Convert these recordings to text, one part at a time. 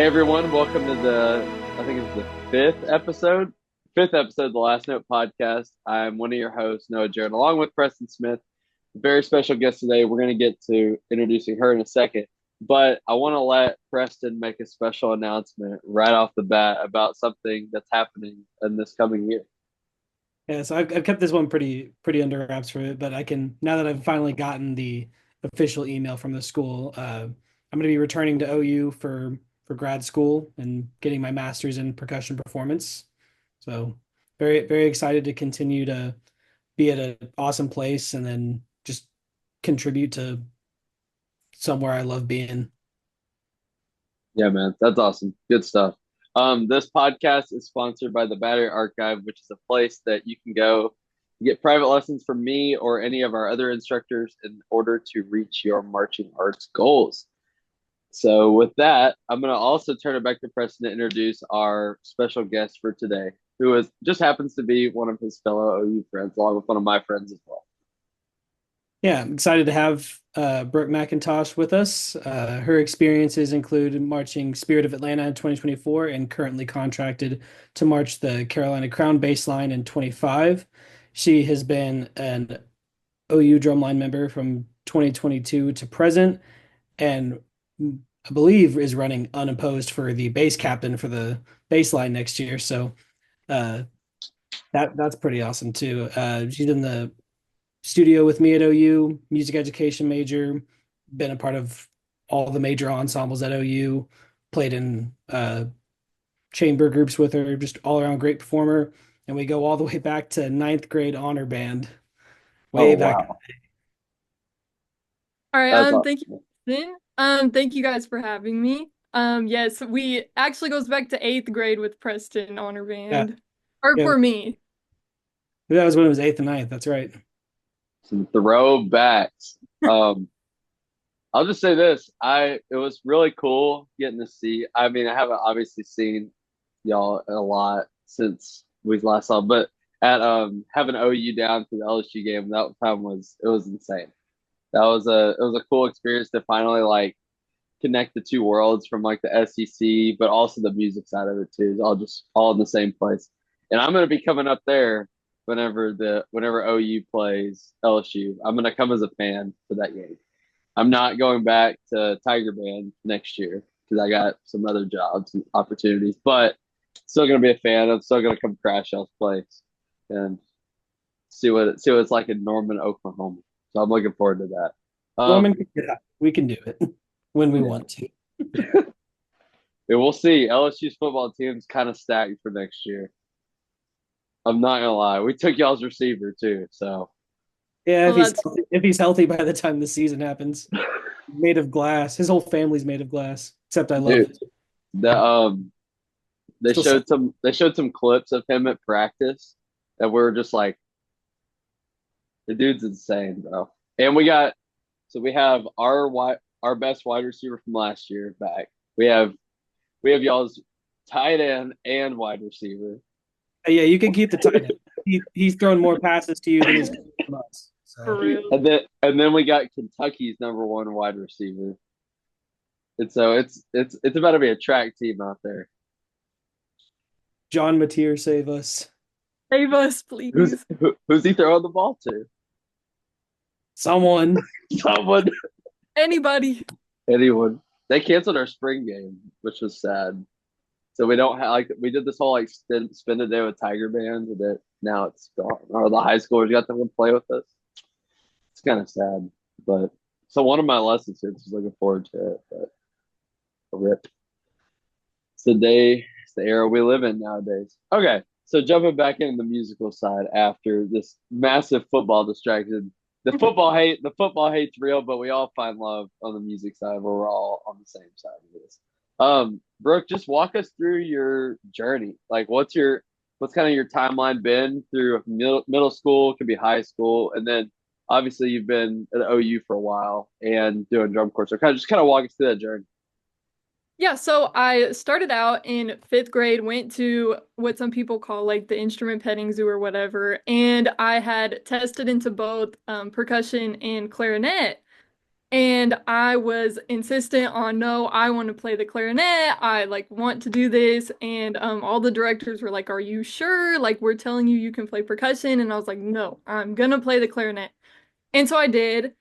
Hey everyone, welcome to I think it's the fifth episode of the Last Note podcast. I'm one of your hosts, Noah Jarrett, along with Preston Smith. A very special guest today. We're going to get to introducing her in a second, but I want to let Preston make a special announcement right off the bat about something that's happening in this coming year. Yeah, so I've kept this one pretty under wraps for it, but I can now that I've finally gotten the official email from the school. I'm going to be returning to OU for grad school and getting my master's in percussion performance. So very excited to continue to be at an awesome place and then just contribute to somewhere I love being. Yeah, man, that's awesome. Good stuff. This podcast is sponsored by the Battery Archive, which is a place that you can go get private lessons from me or any of our other instructors in order to reach your marching arts goals. So, with that, I'm going to also turn it back to Preston to introduce our special guest for today, who is just happens to be one of his fellow OU friends, along with one of my friends as well. Yeah, I'm excited to have Brooke McIntosh with us. Her experiences include marching Spirit of Atlanta in 2024 and currently contracted to march the Carolina Crown Baseline in 25. She has been an OU drumline member from 2022 to present, and I believe is running unopposed for the base captain for the baseline next year. So uh, that's pretty awesome too. She's in the studio with me at OU, music education major, been a part of all the major ensembles at OU, played in chamber groups with her, just all around great performer. And we go all the way back to ninth grade honor band, Oh, way back. wow. All right, That's thank you, awesome. Kristen. Thank you guys for having me. Yes, we actually goes back to eighth grade with Preston Honor Yeah, Band. Or yeah. for me. That was when it was eighth and ninth. That's right. Some throwbacks. Um, I'll just say this. It was really cool getting to see. I mean, I haven't obviously seen y'all a lot since we last saw, but at having OU down for the LSU game, that time was insane. It was a cool experience to finally like connect the two worlds from like the SEC, but also the music side of it too. It's all just all in the same place. And I'm gonna be coming up there whenever OU plays LSU. I'm gonna come as a fan for that game. I'm not going back to Tiger Band next year because I got some other jobs and opportunities, but still gonna be a fan. I'm still gonna come crash y'all's place and see what it's like in Norman, Oklahoma. So I'm looking forward to that. Norman, Um, we can do it when we yeah, want to. yeah, we'll see. LSU's football team's kind of stacked for next year. I'm not gonna lie. We took y'all's receiver too, so Yeah, Well, that's if he's healthy by the time the season happens, made of glass. His whole family's made of glass, except I love dude, it. the Still sad. they showed some clips of him at practice that we were just like, the dude's insane, bro. And we have our best wide receiver from last year back. We have y'all's tight end and wide receiver. Yeah, you can keep the tight end. He's thrown more passes to you than he's thrown from us. for So real. And then we got Kentucky's number one wide receiver. And so it's about to be a track team out there. John Mateer, save us. Save us, Who's please. who's he throwing the ball to? Someone. Someone, Anybody. anyone. They canceled our spring game, which was sad. So we don't have like we did this whole like spend a day with Tiger Band, and that now it's gone. Or the high schoolers got to come play with us. It's kind of sad, but so one of my lessons here, just looking forward to it. But a rip. It's the era we live in nowadays. Okay, so jumping back into the musical side after this massive football distraction. The football hate's real, but we all find love on the music side where we're all on the same side of this. Brooke, just walk us through your journey. Like, what's kind of your timeline been through middle school, could be high school, and then obviously you've been at OU for a while and doing drum corps. So kind of walk us through that journey. Yeah, so I started out in fifth grade, went to what some people call like the instrument petting zoo or whatever, and I had tested into both percussion and clarinet. And I was insistent on, no, I want to play the clarinet. I like want to do this. And all the directors were like, "Are you sure? Like we're telling you you can play percussion." And I was like, "No, I'm gonna play the clarinet." And so I did.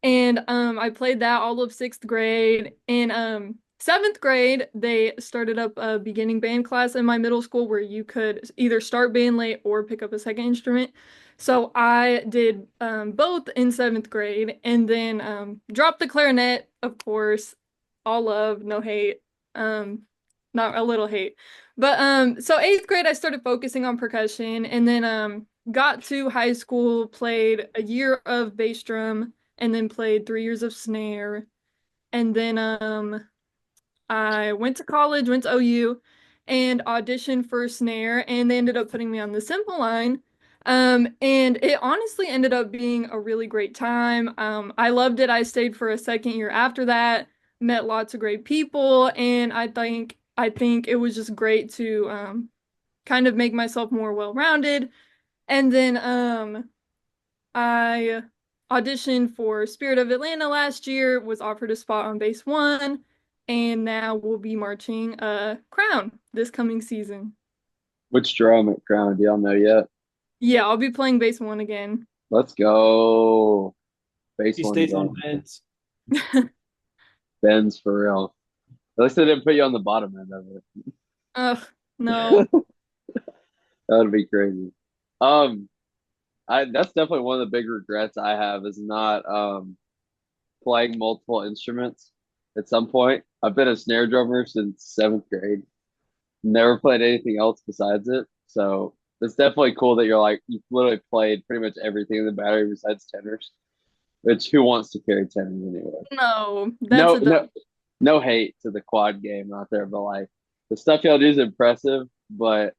And I played that all of sixth grade. In seventh grade, they started up a beginning band class in my middle school where you could either start band late or pick up a second instrument. So I did both in seventh grade, and then dropped the clarinet, of course. All love, no hate. Um, Not a little hate. But so eighth grade I started focusing on percussion, and then got to high school, played a year of bass drum, and then played 3 years of snare. And then I went to college, went to OU, and auditioned for snare, and they ended up putting me on the simple line. And it honestly ended up being a really great time. I loved it. I stayed for a second year after that, met lots of great people, and I think it was just great to kind of make myself more well-rounded. And then I auditioned for Spirit of Atlanta last year, was offered a spot on base one, and now we'll be marching Crown this coming season. Which drum at Crown? Do y'all know yet? Yeah, I'll be playing base one again. Let's go. Base He one stays on again. Ben's. Ben's for real. At least they didn't put you on the bottom end of Ugh, no. it. That would be crazy. Um, I that's definitely one of the big regrets I have is not playing multiple instruments at some point. I've been a snare drummer since seventh grade. Never played anything else besides it. So it's definitely cool that you're like you've literally played pretty much everything in the battery besides tenors. Which who wants to carry tenors anyway? No, that's No, a no, dumb. no hate to the quad game out there, but like the stuff y'all do is impressive, but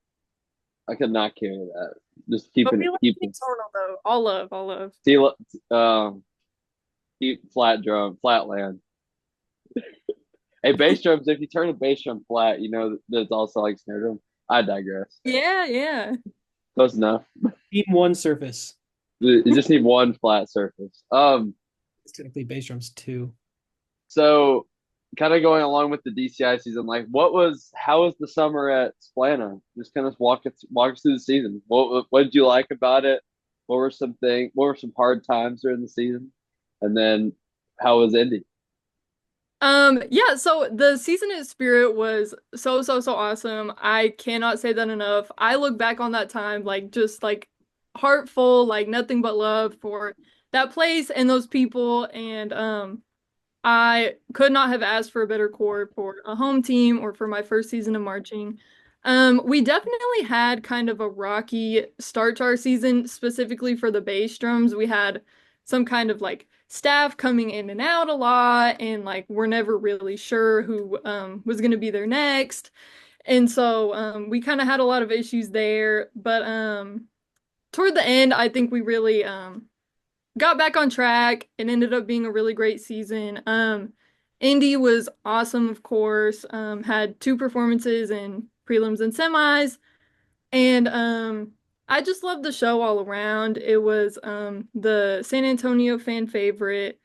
I could not carry that. Just But keeping we it, like keeping tonal though. All love, all love. steel, keep flat drum, flat land. Hey, bass drums. If you turn a bass drum flat, you know that it's also like snare drum. I digress. Yeah, yeah. Close enough. Team one surface. You just need one flat surface. It's technically bass drums too. So kind of going along with the DCI season, like how was the summer at Splana? Just kind of walk us through the season. What did you like about it? What were some hard times during the season? And then how was Indy? Yeah, so the season at Spirit was so, so, so awesome. I cannot say that enough. I look back on that time like just like heartful, like nothing but love for that place and those people. And I could not have asked for a better core for a home team or for my first season of marching. We definitely had kind of a rocky start to our season, specifically for the bass drums. We had some kind of like staff coming in and out a lot, and like we're never really sure who was going to be there next. And so we kind of had a lot of issues there. But toward the end, I think we really got back on track. It ended up being a really great season. Indy was awesome, of course. Had two performances in prelims and semis, and I just loved the show all around. It was the San Antonio fan favorite.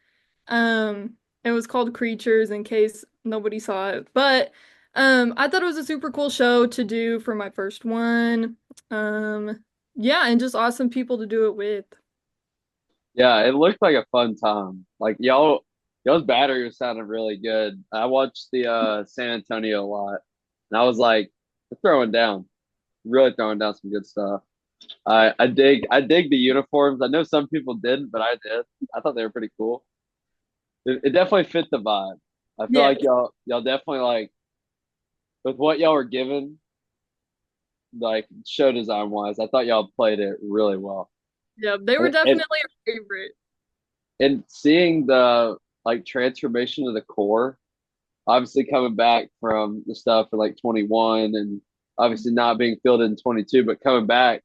It was called Creatures in case nobody saw it, but I thought it was a super cool show to do for my first one. Yeah, and just awesome people to do it with. Yeah, it looked like a fun time. Like y'all's battery was sounding really good. I watched the San Antonio a lot, and I was like, they're throwing down, really throwing down some good stuff. I dig the uniforms. I know some people didn't, but I did. I thought they were pretty cool. It definitely fit the vibe. I feel Yeah, like y'all definitely like with what y'all were given, like show design wise. I thought y'all played it really well. yeah, they were And definitely a favorite. and seeing the like transformation of the core, obviously coming back from the stuff for like 21 and obviously not being fielded in 22, but coming back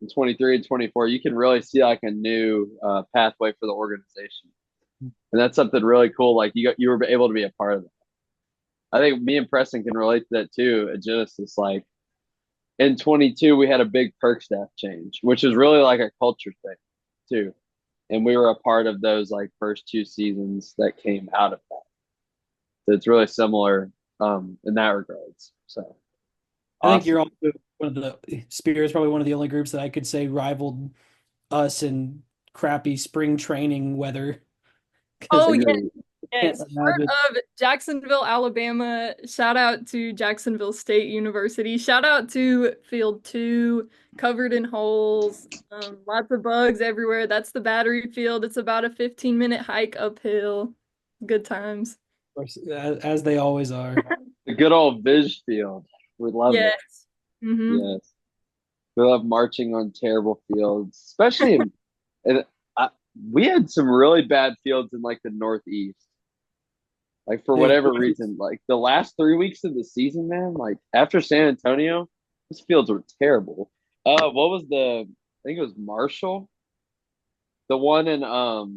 in 23 and 24, you can really see like a new pathway for the organization. And that's something really cool. Like you were able to be a part of that. I think me and Preston can relate to that too at Genesis. Like in 22, we had a big perk staff change, which is really like a culture thing too. and we were a part of those like first two seasons that came out of that. So it's really similar in that regards. So I think you're awesome. also one of the Spirit is probably one of the only groups that I could say rivaled us in crappy spring training weather because Oh, I yeah. Agreed. can't Yes, part imagine. of Jacksonville, Alabama. Shout out to Jacksonville State University. Shout out to Field 2, covered in holes, lots of bugs everywhere. That's the battery field. It's about a 15-minute hike uphill. Good times. Of course, as they always are. The good old Viz field. We love it. Yes. Hmm. Yes. We love marching on terrible fields, especially in I, we had some really bad fields in like the Northeast. Like for Dude, whatever reason, like the last 3 weeks of the season, man, like after San Antonio, those fields were terrible. What was I think it was Marshall, the one in oh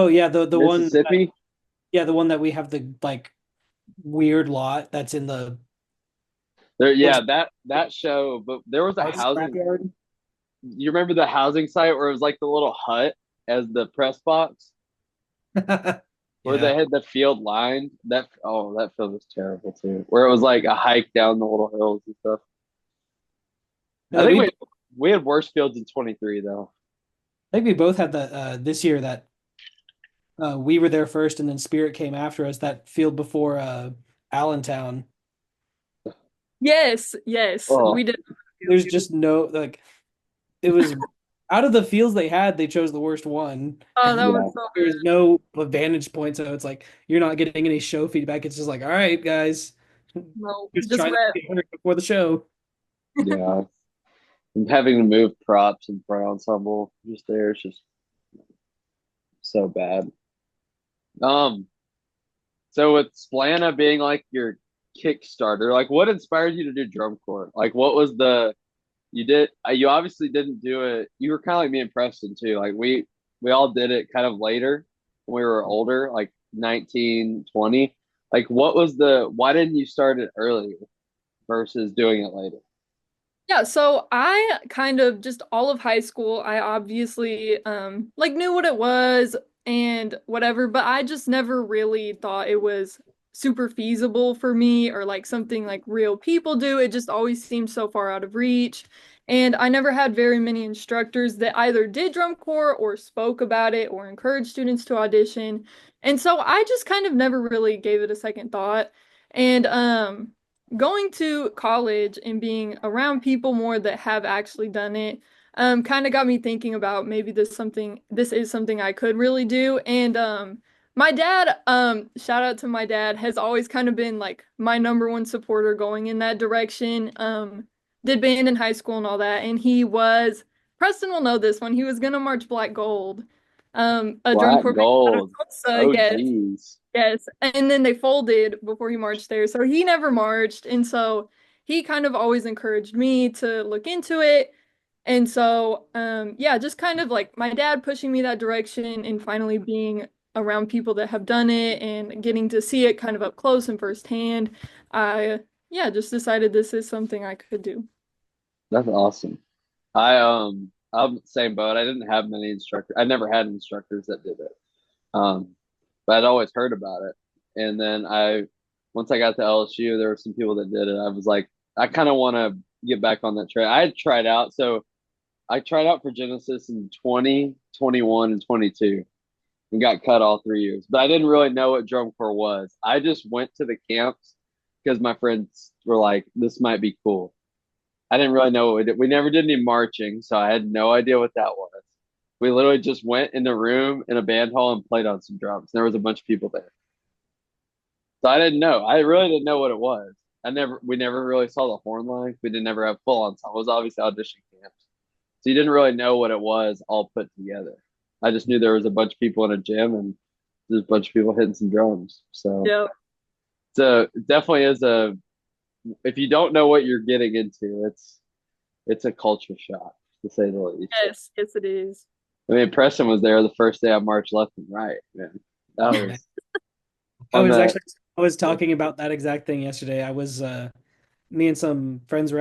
yeah, the one Mississippi. yeah, the one that we have the like weird lot that's in the There, was yeah, that show, but there was a housing. scrapyard. You remember the housing site where it was like the little hut as the press box, where Yeah. they had the field lined. That field was terrible too. Where it was like a hike down the little hills and stuff. I No, think we we had worse fields in 23 though. I think we both had that this year that we were there first and then Spirit came after us that field before Allentown. Yes, yes, we Oh, did. There's just no like it was out of the fields they had, they chose the worst one. Oh, that And was yeah. so there's no vantage point, so it's like you're not getting any show feedback. It's just like, all right, guys, no, just just try not to wet. get hurt before the show. Yeah. And having to move props and front ensemble just there is just so bad. Um, so with Splana being like your Kickstarter, like what inspired you to do drum corps? Like what was you obviously didn't do it. You were kind of like me and Preston too. Like we all did it kind of later when we were older, like 19, 20. Like what was why didn't you start it earlier versus doing it later? Yeah, so I kind of just all of high school, I obviously like knew what it was and whatever, but I just never really thought it was super feasible for me or like something like real people do. It just always seemed so far out of reach. And I never had very many instructors that either did drum corps or spoke about it or encouraged students to audition. And so I just kind of never really gave it a second thought. And going to college and being around people more that have actually done it kind of got me thinking about maybe this is something I could really do. And my dad, shout out to my dad, has always kind of been like my number one supporter going in that direction. Did band in high school and all that, and Preston will know this one. He was gonna march Black Gold, a drum Black corps band out of gold. Tulsa, Oh yes. geez. Yes, and then they folded before he marched there. So he never marched. And so he kind of always encouraged me to look into it. And so yeah, just kind of like my dad pushing me that direction and finally being around people that have done it and getting to see it kind of up close and firsthand. I yeah, just decided this is something I could do. That's awesome. I'm the same boat. I didn't have many instructors. I never had instructors that did it. Um, but I'd always heard about it. And then once I got to LSU, there were some people that did it. I was like, I kind of want to get back on that train. I had tried out. So I tried out for Genesis in 20, 21, and 22 and got cut all 3 years. But I didn't really know what drum corps was. I just went to the camps because my friends were like, this might be cool. I didn't really know what we did. We never did any marching, so I had no idea what that was. We literally just went in the room in a band hall and played on some drums. There was a bunch of people there. So I didn't know. I really didn't know what it was. We never really saw the horn line. We didn't ever have full ensemble. It was obviously audition camps. So you didn't really know what it was all put together. I just knew there was a bunch of people in a gym and there's a bunch of people hitting some drums. Yeah. So it definitely is if you don't know what you're getting into, it's a culture shock to say the least. Yes, yes it is. I mean, Preston was there the first day I marched left and right, man. That Yeah. was on the I was talking about that exact thing yesterday. I was me and some friends were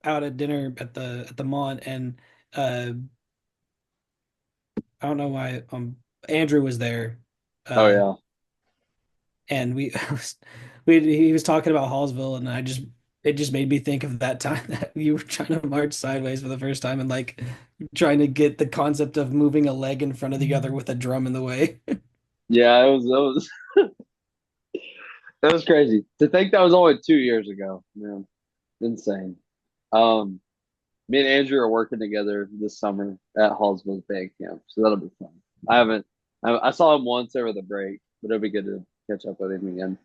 out at dinner at the Mont and uh I don't know why Andrew was there. Oh Uh yeah. and we he was talking about Hallsville, and it just made me think of that time that you were trying to march sideways for the first time, and like trying to get the concept of moving a leg in front of the other with a drum in the way. Yeah, it was crazy. To think that was only 2 years ago, man. Insane. Um, Me and Andrew are working together this summer at Hallsville Band Camp, so that'll be fun. I haven't, I saw him once over the break, but it'll be good to catch up with him again.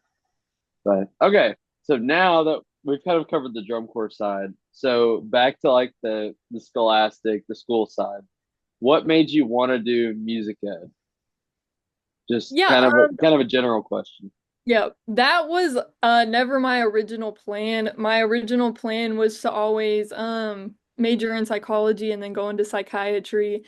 But okay, so now that we've kind of covered the drum corps side, so back to like the scholastic, the school side. What made you want to do music ed? Just Yeah, kind of a general question. yeah, that was never my original plan. My original plan was to always major in psychology and then go into psychiatry.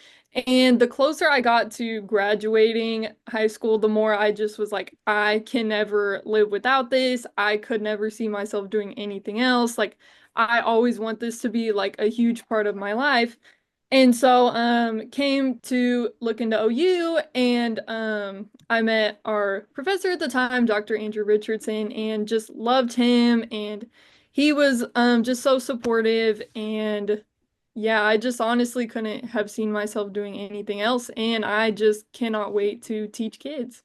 And the closer I got to graduating high school, the more I just was like, I can never live without this. I could never see myself doing anything else. Like, I always want this to be like a huge part of my life. And so came to look into OU, and I met our professor at the time, Dr. Andrew Richardson, and just loved him, and he was just so supportive. And yeah, I just honestly couldn't have seen myself doing anything else, and I just cannot wait to teach kids.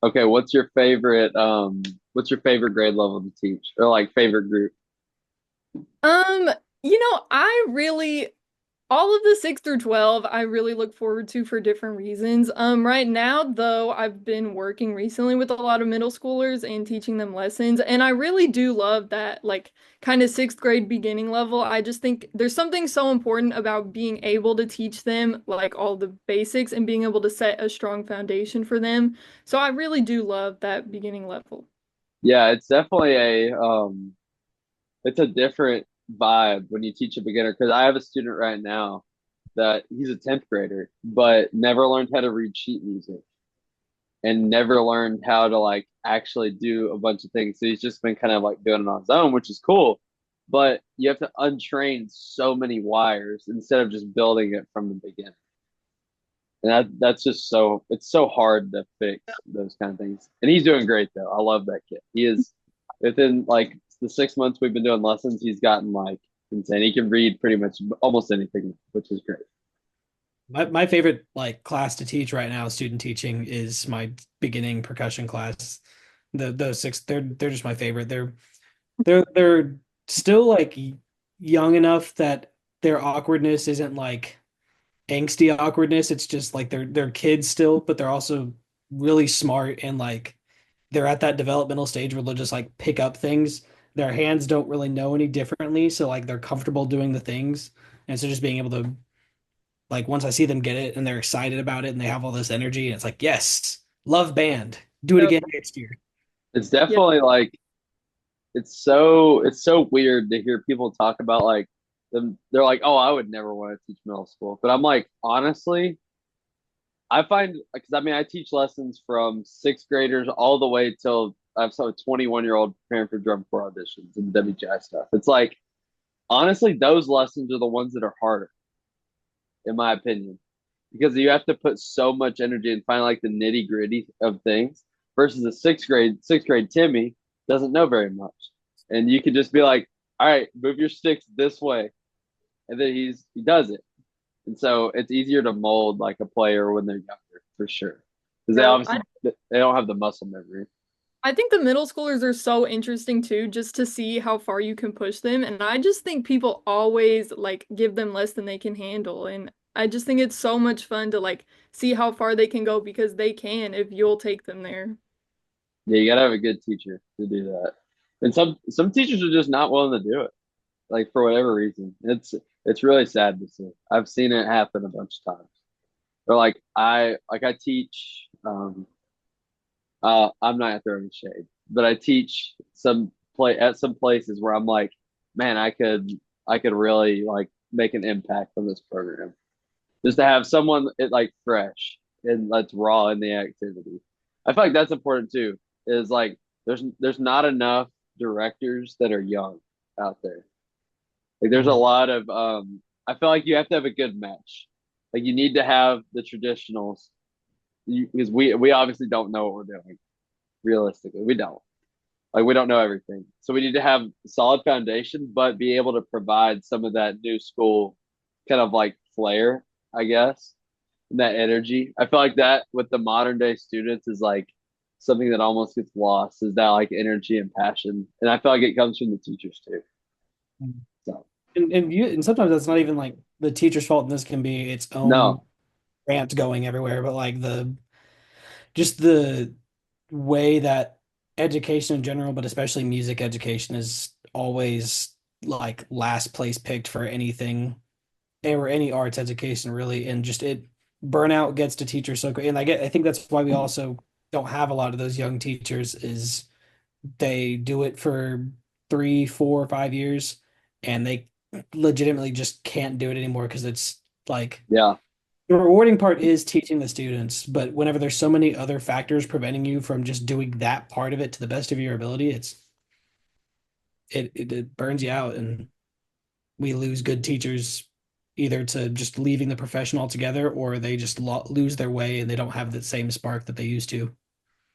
Okay, what's your favorite grade level to teach? Or like favorite group? Um, I really all of the 6 through 12, I really look forward to for different reasons. Right now, though, I've been working recently with a lot of middle schoolers and teaching them lessons, and I really do love that, like, kind of sixth grade beginning level. I just think there's something so important about being able to teach them, like, all the basics and being able to set a strong foundation for them. So I really do love that beginning level. Yeah, it's definitely it's a different vibe when you teach a beginner because I have a student right now that he's a 10th grader, but never learned how to read sheet music and never learned how to like actually do a bunch of things. So he's just been kind of like doing it on his own, which is cool. But you have to untrain so many wires instead of just building it from the beginning. And that's just it's so hard to fix those kind of things. And he's doing great though. I love that kid. He is within like the 6 months we've been doing lessons, he's gotten like insane. He can read pretty much almost anything, which is great. My favorite like class to teach right now, student teaching, is my beginning percussion class. Those six, they're just my favorite. They're still like young enough that their awkwardness isn't like angsty awkwardness. It's just like they're kids still, but they're also really smart, and like they're at that developmental stage where they'll just like pick up things. Their hands don't really know any differently, so like they're comfortable doing the things. And so just being able to, like, once I see them get it and they're excited about it and they have all this energy, and it's like, yes, love band. Do it Yep. again next year. It's Yep. definitely like it's so weird to hear people talk about like them. They're like, oh, I would never want to teach middle school. But I'm like, honestly, I find because I mean I teach lessons from sixth graders all the way till I have some 21-year-old preparing for drum corps auditions and WJI stuff. It's like honestly, those lessons are the ones that are harder, in my opinion, because you have to put so much energy and find like the nitty gritty of things versus a sixth grade Timmy doesn't know very much. And you could just be like, all right, move your sticks this way. And then he does it. And so it's easier to mold like a player when they're younger for sure. Because they Yep. obviously they don't have the muscle memory. I think the middle schoolers are so interesting too, just to see how far you can push them. And I just think people always like give them less than they can handle. And I just think it's so much fun to like see how far they can go because they can if you'll take them there. Yeah, you gotta have a good teacher to do that. And some teachers are just not willing to do it, like for whatever reason. It's really sad to see. I've seen it happen a bunch of times. Or I teach I'm not throwing shade, but I teach some play at some places where I'm like, man, I could really like make an impact on this program. Just to have someone like fresh and that's raw in the activity. I feel like that's important too. Is like there's not enough directors that are young out there. Like there's a lot of I feel like you have to have a good match. Like you need to have the traditionals because we obviously don't know what we're doing. Realistically, we don't. Like we don't know everything. So we need to have a solid foundation, but be able to provide some of that new school kind of like flair, I guess, and that energy. I feel like that with the modern day students is like something that almost gets lost is that like energy and passion. And I feel like it comes from the teachers too. So And sometimes that's not even like the teacher's fault, and this can be its own no, rant going everywhere, but like the just the way that education in general, but especially music education, is always like last place picked for anything or any arts education really, and just it burnout gets to teachers so quick. And I think that's why we also don't have a lot of those young teachers is they do it for 3, 4, 5 years and they legitimately just can't do it anymore because it's like yeah, the rewarding part is teaching the students, but whenever there's so many other factors preventing you from just doing that part of it to the best of your ability, it burns you out, and we lose good teachers either to just leaving the profession altogether, or they just lose their way and they don't have the same spark that they used to.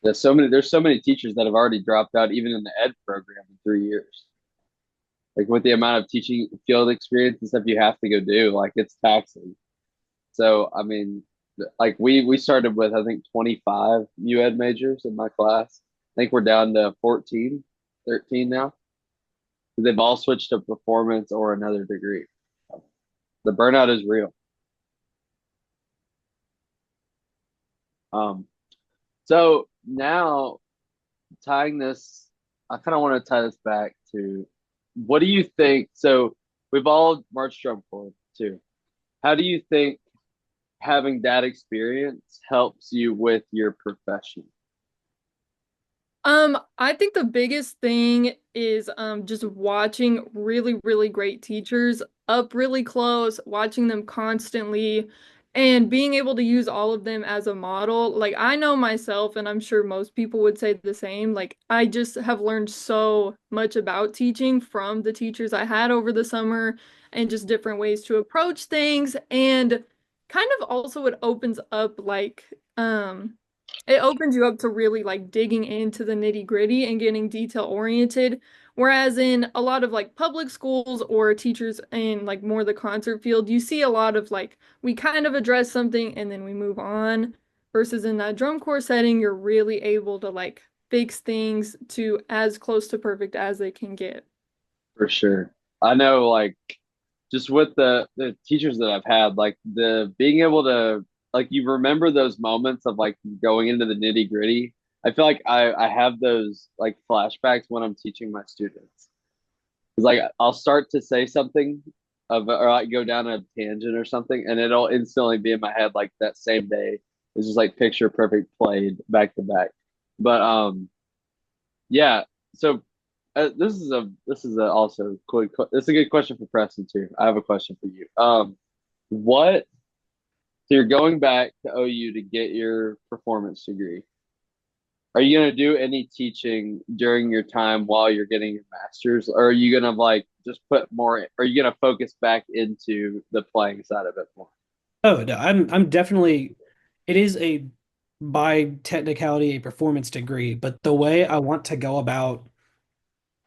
there's so many teachers that have already dropped out even in the ed program in 3 years. Like with the amount of teaching field experience and stuff you have to go do, like it's taxing. So I mean, like we started with I think 25 U.Ed majors in my class. I think we're down to 14, 13 now. They've all switched to performance or another degree. The burnout is real. Um, so now tying this, I kind of want to tie this back to what do you think? So we've all marched drum corps too. How do you think having that experience helps you with your profession? I think the biggest thing is just watching really, really great teachers up really close, watching them constantly, and being able to use all of them as a model. Like I know myself, and I'm sure most people would say the same. Like I just have learned so much about teaching from the teachers I had over the summer and just different ways to approach things. And kind of also it opens up it opens you up to really like digging into the nitty-gritty and getting detail oriented. Whereas in a lot of like public schools or teachers in like more the concert field, you see a lot of like we kind of address something and then we move on. Versus in that drum corps setting, you're really able to like fix things to as close to perfect as they can get. For sure. I know like just with the teachers that I've had, like the being able to like you remember those moments of like going into the nitty gritty. I feel like I have those like flashbacks when I'm teaching my students. It's like I'll start to say something of or like go down a tangent or something, and it'll instantly be in my head like that same day. It's just like picture perfect played back to back. But yeah. So this is a also quick. This is a good question for Preston too. I have a question for you. What? So you're going back to OU to get your performance degree. Are you gonna do any teaching during your time while you're getting your master's, or are you gonna like just put more? Are you gonna focus back into the playing side of it more? Oh, no, I'm definitely it is a by technicality a performance degree, but the way I want to go about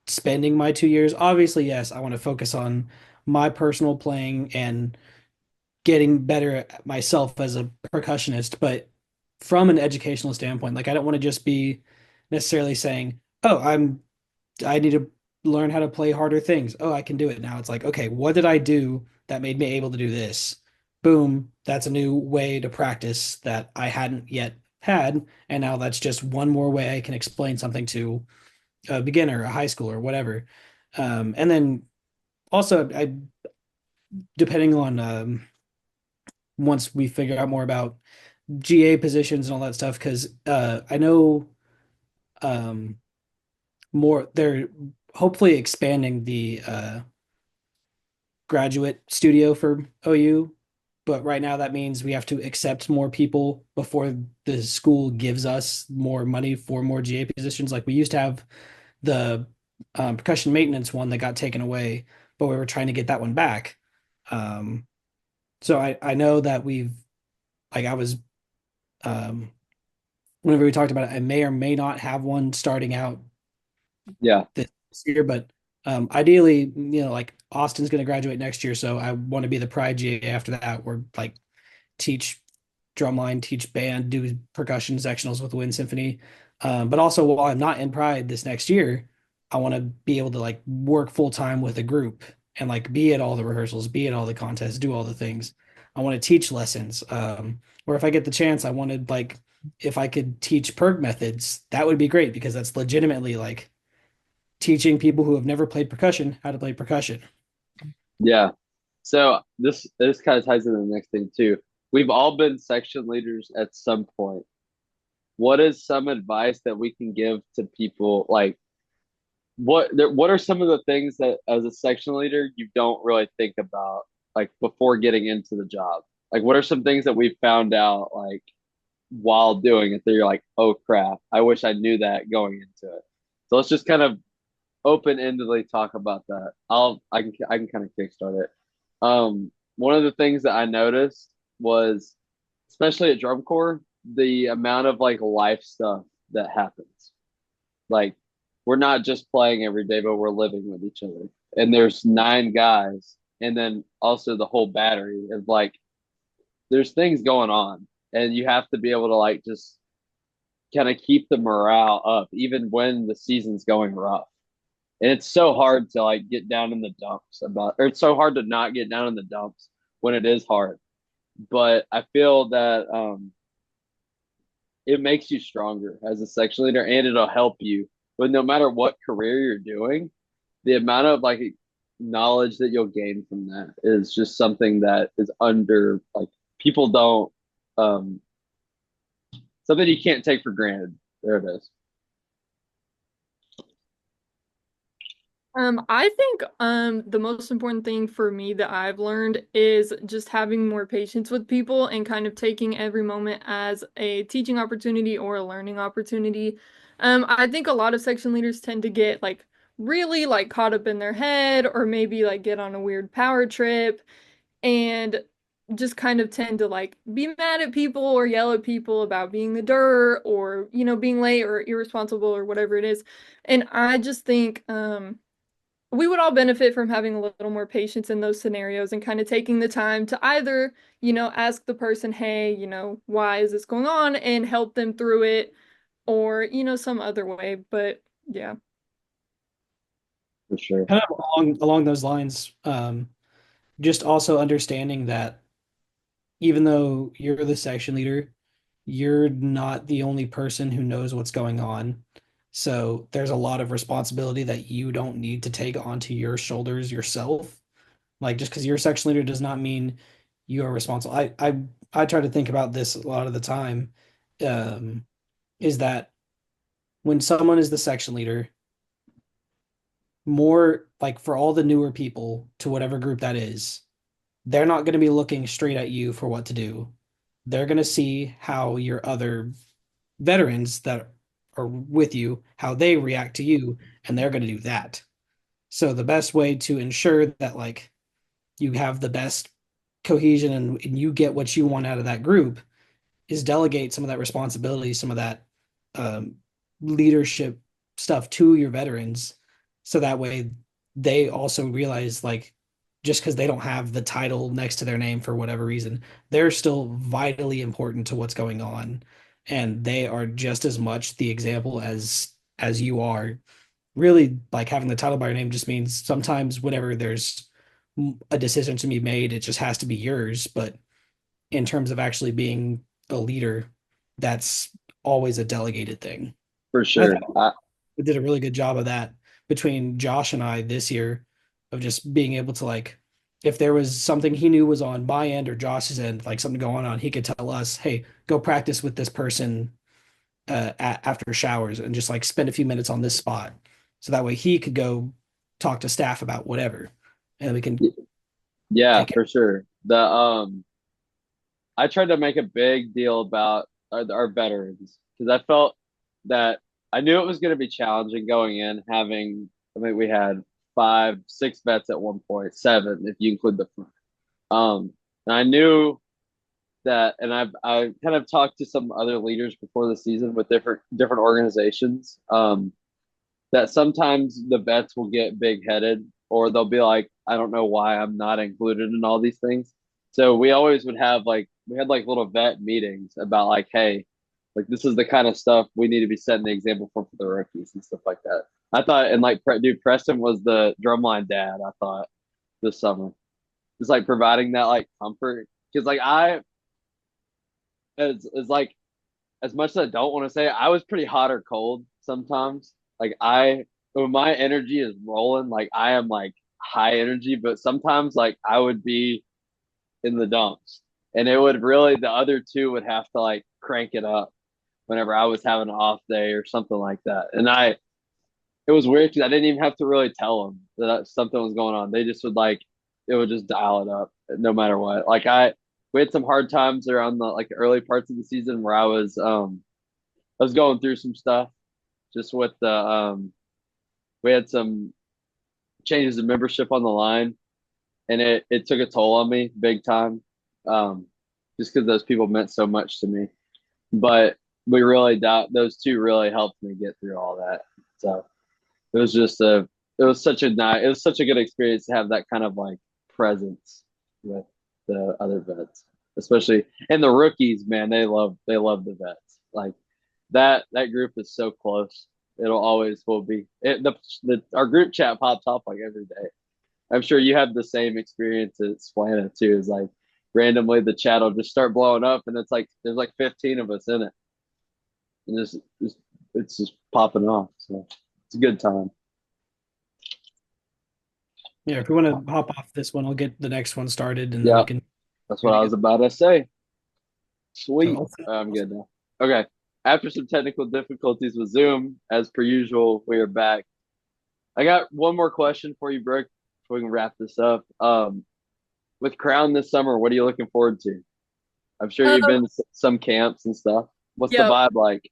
spending my 2 years, obviously, yes, I want to focus on my personal playing and getting better at myself as a percussionist, but from an educational standpoint, like I don't want to just be necessarily saying, "Oh, I need to learn how to play harder things. Oh, I can do it now." It's like, okay, what did I do that made me able to do this? Boom, that's a new way to practice that I hadn't yet had, and now that's just one more way I can explain something to a beginner, a high schooler, whatever. And then also, I depending on once we figure out more about GA positions and all that stuff, because I know um, more they're hopefully expanding the graduate studio for OU, but right now that means we have to accept more people before the school gives us more money for more GA positions. Like we used to have the percussion maintenance one that got taken away, but we were trying to get that one back. Um, So I know that we've like I was um whenever we talked about it, I may or may not have one starting out Yeah, this year, but ideally, like Austin's going to graduate next year, so I want to be the Pride GA after that, or like teach drumline, teach band, do percussion sectionals with Wind Symphony. But also, while I'm not in Pride this next year, I want to be able to like work full time with a group and like be at all the rehearsals, be at all the contests, do all the things. I want to teach lessons. Or if I get the chance, I wanted like if I could teach perk methods, that would be great because that's legitimately like teaching people who have never played percussion how to play percussion. yeah. So this kind of ties into the next thing too. We've all been section leaders at some point. What is some advice that we can give to people? Like, what are some of the things that as a section leader you don't really think about like before getting into the job? Like, what are some things that we found out like while doing it that you're like, oh crap, I wish I knew that going into it. So let's just kind of open-endedly talk about that. I can kind of kickstart it. One of the things that I noticed was, especially at drum corps, the amount of like life stuff that happens. Like we're not just playing every day, but we're living with each other. And there's 9 guys, and then also the whole battery of like there's things going on, and you have to be able to like just kind of keep the morale up even when the season's going rough. And it's so hard to like get down in the dumps about, or it's so hard to not get down in the dumps when it is hard. But I feel that it makes you stronger as a section leader, and it'll help you. But no matter what career you're doing, the amount of like knowledge that you'll gain from that is just something that is under like people don't um something you can't take for granted. There it is. I think the most important thing for me that I've learned is just having more patience with people and kind of taking every moment as a teaching opportunity or a learning opportunity. I think a lot of section leaders tend to get like really like caught up in their head or maybe like get on a weird power trip and just kind of tend to like be mad at people or yell at people about being the dirt or being late or irresponsible or whatever it is. And I just think we would all benefit from having a little more patience in those scenarios and kind of taking the time to either, ask the person, hey, why is this going on and help them through it or, some other way. But yeah. For sure. Kind of along those lines, just also understanding that even though you're the section leader, you're not the only person who knows what's going on. So there's a lot of responsibility that you don't need to take onto your shoulders yourself. Like just because you're a section leader does not mean you are responsible. I try to think about this a lot of the time. Um, is that when someone is the section leader, more like for all the newer people to whatever group that is, they're not going to be looking straight at you for what to do. They're going to see how your other veterans that are with you, how they react to you, and they're going to do that. So the best way to ensure that like you have the best cohesion and you get what you want out of that group is delegate some of that responsibility, some of that um, leadership stuff to your veterans, so that way they also realize like just because they don't have the title next to their name for whatever reason, they're still vitally important to what's going on, and they are just as much the example as you are. Really, like having the title by your name just means sometimes whenever there's a decision to be made, it just has to be yours. But in terms of actually being a leader, that's always a delegated thing. For And I sure. thought we did a really good job of that between Josh and I this year of just being able to like if there was something he knew was on my end or Josh's end, like something going on, he could tell us, "Hey, go practice with this person after showers and just like spend a few minutes on this spot." So that way he could go talk to staff about whatever, and we can Yeah, take it. for sure. The I tried to make a big deal about our veterans because I felt that I knew it was going to be challenging going in. I mean, we had 5, 6 vets at one point, 7 if you include the front. And I knew that, and I kind of talked to some other leaders before the season with different organizations. That sometimes the vets will get big headed, or they'll be like, I don't know why I'm not included in all these things. So we always would have like we had like little vet meetings about like, hey, like this is the kind of stuff we need to be setting the example for the rookies and stuff like that. I thought, and like, dude, Preston was the drumline dad. I thought this summer, just like providing that like comfort because like I as like as much as I don't want to say it, I was pretty hot or cold sometimes. Like when my energy is rolling, like I am like high energy, but sometimes like I would be in the dumps, and it would really the other two would have to like crank it up whenever I was having an off day or something like that. And it was weird because I didn't even have to really tell them that something was going on. They just would like it would just dial it up no matter what. Like we had some hard times around the like early parts of the season where I was going through some stuff just with the we had some changes of membership on the line, and it took a toll on me big time. Um, just because those people meant so much to me. But we really those two really helped me get through all that. So it was just it was such a nice it was such a good experience to have that kind of like presence with the other vets, especially and the rookies, man, they love the vets. Like that group is so close. It'll always will be. Our group chat pops up like every day. I'm sure you have the same experience at Splana too. Is like randomly the chat will just start blowing up, and it's like there's like 15 of us in it, and it's just popping off. So it's a good time. Yeah, if we want to hop off this one, I'll get the next one started and then we Yeah, can that's go what I was together. about to say. So Sweet. I'm good now. Okay. After some technical difficulties with Zoom, as per usual, we are back. I got one more question for you, Brooke, before we can wrap this up. With Crown this summer, what are you looking forward to? I'm sure you've Um, been to some camps and stuff. What's the yeah. vibe like?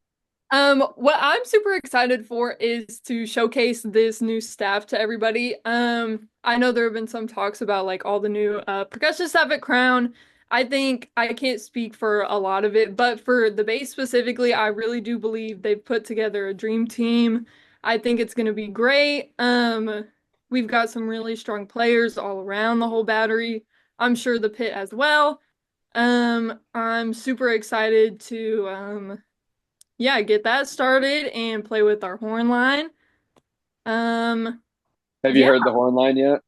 What I'm super excited for is to showcase this new staff to everybody. I know there have been some talks about like all the new percussion staff at Crown. I think I can't speak for a lot of it, but for the bass specifically, I really do believe they've put together a dream team. I think it's gonna be great. We've got some really strong players all around the whole battery. I'm sure the pit as well. I'm super excited to yeah, get that started and play with our horn line. Um, Have you yeah, heard the horn line yet?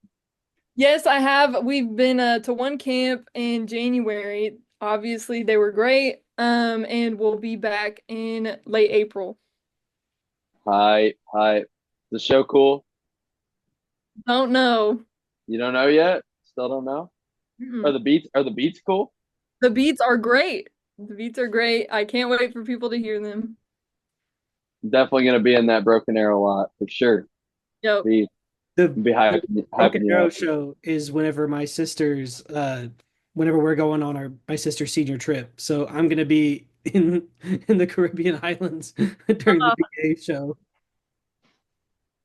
yes, I have. We've been to one camp in January. Obviously, they were great. And we'll be back in late April. Hi, hi. The show cool? Don't know. You don't know yet? Still don't know? Mm-mm. Are the beats cool? The beats are great. The beats are great. I can't wait for people to hear them. Definitely gonna be in that Broken Arrow lot for sure. Yep. Be be The Broken hyping you Arrow up. show is whenever my sister's whenever we're going on my sister's senior trip. So I'm gonna be in the Caribbean islands during the Uh, BA show.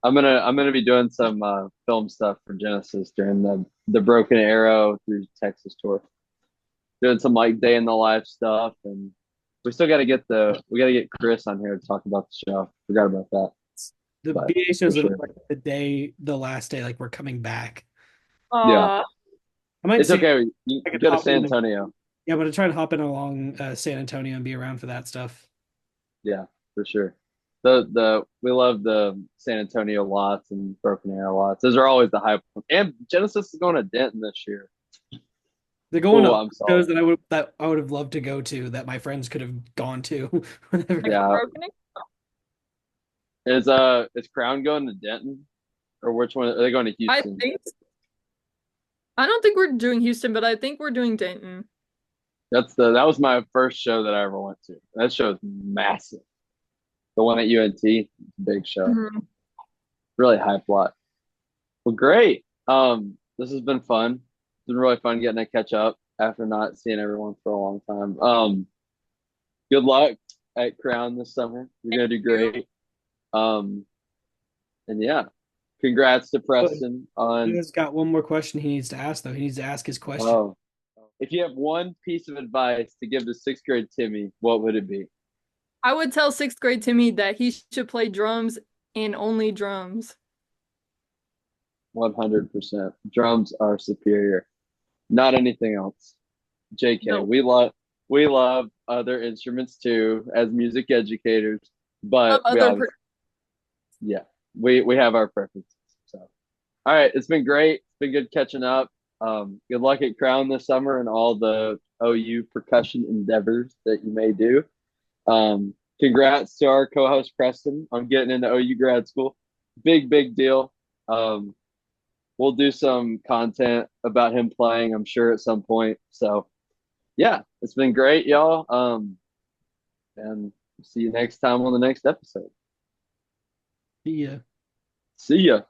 I'm gonna be doing some film stuff for Genesis during the Broken Arrow through Texas tour. Doing some like day in the life stuff, and we got to get Chris on here to talk about the show. Forgot about that, The but BA show for is sure. like the last day, like we're coming back. Yeah, uh, I might it's see if okay. You I could go to hop San in. Antonio. Yeah, but I try to hop in along San Antonio and be around for that stuff. Yeah, for sure. We love the San Antonio lots and Broken Arrow lots. Those are always the hype. And Genesis is going to Denton this year. They're going Cool. to I'm shows solid. that I would have loved to go to that my friends could have gone to whenever. like Yeah. broken. Is Crown going to Denton or which one are they going to I Houston? think I don't think we're doing Houston, but I think we're doing Dayton. That was my first show that I ever went to. That show is massive. The one at UNT, big show. Mhm. Really hype lot. Well, great. This has been fun. It's been really fun getting to catch up after not seeing everyone for a long time. Good luck at Crown this summer. You're gonna do You. great. Um, and yeah, congrats to But Preston he on has got one more question he needs to ask though. He needs to ask his question. oh if you have one piece of advice to give to sixth grade Timmy, what would it be? I would tell sixth grade Timmy that he should play drums and only drums. 100%. Drums are superior. Not anything else. JK, No, we love other instruments too as music educators, of but we other obviously, yeah, we have our preferences. So, all right, it's been great. It's been good catching up. Good luck at Crown this summer and all the OU percussion endeavors that you may do. Congrats to our co-host Preston on getting into OU grad school. Big deal. Um, we'll do some content about him playing, I'm sure, at some point. So yeah, it's been great, y'all. And see you next time on the next episode. Yeah. See ya.